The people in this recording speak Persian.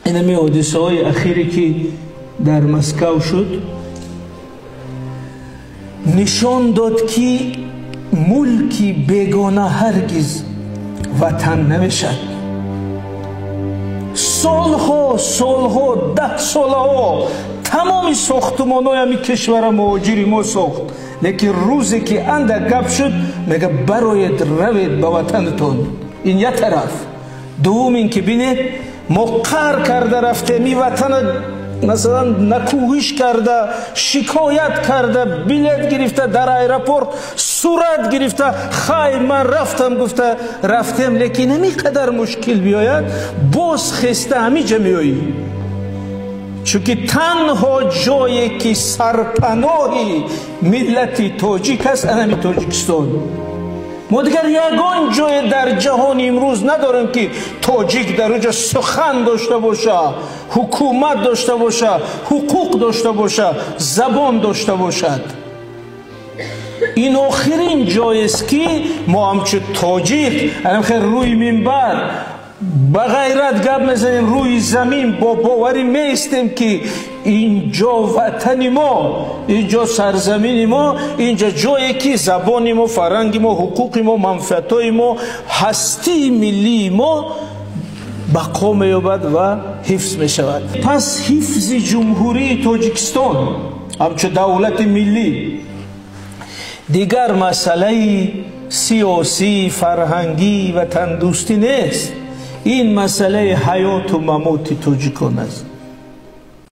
این همی حادثه های اخیری که در مسکو شد نشان داد که ملکی بیگانه هرگز وطن نمیشد. سالها 10 سالها تمامی ساختمان های همی کشور مهاجری ما ساخت، لیکن روزی که اندک گپ شد میگه براید روید به وطنتون. این یک طرف. دوم این که بینید ما قهر کرده رفته می وطن مثلا نکوهش کرده، شکایت کرده، بلیت گرفته در ایرپورت صورت گرفته، خواهی من رفتم گفته رفتم، لیکن همی قدر مشکل بیاید باز خسته همی جمعی. چونکه تنها جایی که سرپناهی ملت تاجیک است همی تاجیکستان. ما دیگر یگان جای در جهان امروز نداریم که تاجیک در اونجا سخن داشته باشه، حکومت داشته باشه، حقوق داشته باشه، زبان داشته باشد. این آخرین جایی است که ما همچون تاجیک روی منبر با غیرت گپ میزنیم، روی زمین با باوری میستیم که اینجا وطن ما، اینجا سرزمین ما، اینجا جایی که زبان ما، فرهنگ ما، حقوق ما، منفعت‌های ما، هستی ملی ما بقا می‌یابد و حفظ می‌شود. پس حفظ جمهوری تاجیکستان همچون دولت ملی دیگر مسئله سیاسی، فرهنگی و تندوستی نیست. این مسئله حیات و ممات تاجیکان است.